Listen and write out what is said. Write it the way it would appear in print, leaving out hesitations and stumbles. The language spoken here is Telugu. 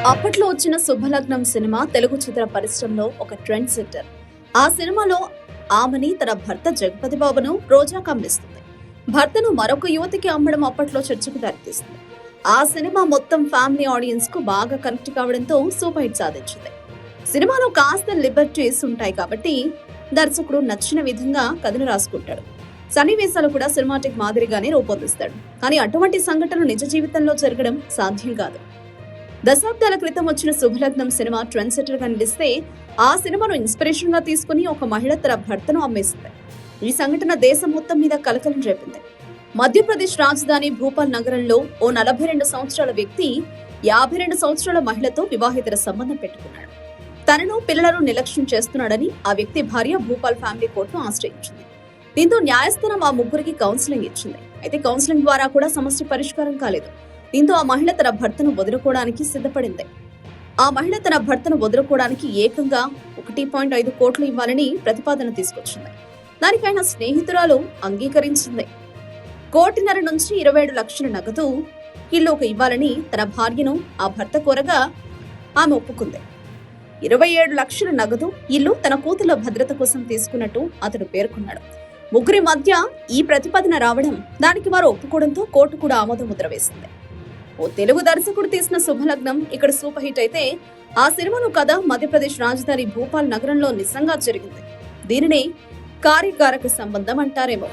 అప్పట్లో వచ్చిన శుభలగ్నం సినిమా తెలుగు చిత్ర పరిశ్రమలో ఒక ట్రెండ్ సెట్టర్. ఆ సినిమాలో ఆమెని తన భర్త జగపతి బాబును రోజా కమ్మిస్తుంది. భర్తను మరొక యువతికి అమ్మడం అప్పట్లో చర్చకు దారితీస్తుంది. ఆ సినిమా మొత్తం ఫ్యామిలీ ఆడియన్స్ కు బాగా కనెక్ట్ కావడంతో సూపర్ హిట్ సాధించింది. సినిమాలో కాస్త లిబర్టీస్ ఉంటాయి కాబట్టి దర్శకుడు నచ్చిన విధంగా కథను రాసుకుంటాడు. సన్నివేశాలు కూడా సినిమాటిక్ మాదిరిగానే రూపొందిస్తాడు. కానీ అటువంటి సంఘటనలు నిజ జీవితంలో జరగడం సాధ్యం కాదు. దశాబ్దాల క్రితం వచ్చిన శుభలగ్నం సినిమా ట్రెండ్ సెటర్ గా నిలిస్తే ఆ సినిమాను ఇన్స్పిరేషన్ గా తీసుకుని ఒక మహిళ తన భర్తను అమ్మేసింది. ఈ సంఘటన దేశం మొత్తం మీద కలకలం రేపింది. మధ్యప్రదేశ్ రాజధాని భూపాల్ నగరంలో ఓ 42 సంవత్సరాల వ్యక్తి 52 సంవత్సరాల మహిళతో వివాహేతర సంబంధం పెట్టుకున్నాడు. తనను పిల్లలను నిర్లక్ష్యం చేస్తున్నాడని ఆ వ్యక్తి భార్య భూపాల్ ఫ్యామిలీ కోర్టును ఆశ్రయించింది. దీంతో న్యాయస్థానం ఆ ముగ్గురికి కౌన్సిలింగ్ ఇచ్చింది. అయితే కౌన్సిలింగ్ ద్వారా కూడా సమస్య పరిష్కారం కాలేదు. దీంతో ఆ మహిళ తన భర్తను వదులుకోవడానికి సిద్ధపడింది. ఆ మహిళ తన భర్తను వదులుకోవడానికి ఏకంగా 1.5 కోట్లు ఇవ్వాలని ప్రతిపాదన తీసుకొచ్చింది. దానికైనా స్నేహితురాలు అంగీకరించింది. 1.5 కోటి నుంచి 27 లక్షల నగదు కిలోకి ఇవ్వాలని తన భార్యను ఆ భర్త కోరగా ఆమె ఒప్పుకుంది. 27 లక్షల నగదు ఇల్లు తన కూతుర్ల భద్రత కోసం తీసుకున్నట్టు అతడు పేర్కొన్నాడు. ముగ్గురి మధ్య ఈ ప్రతిపాదన రావడం, దానికి వారు ఒప్పుకోవడంతో కోర్టు కూడా ఆమోద ముద్ర వేసింది. ఓ తెలుగు దర్శకుడు తీసిన శుభలగ్నం ఇక్కడ సూపర్ హిట్ అయితే, ఆ సినిమాను కథ మధ్యప్రదేశ్ రాజధాని భూపాల్ నగరంలో నిజంగా జరిగింది. దీనినే కార్యకారక సంబంధం అంటారేమో.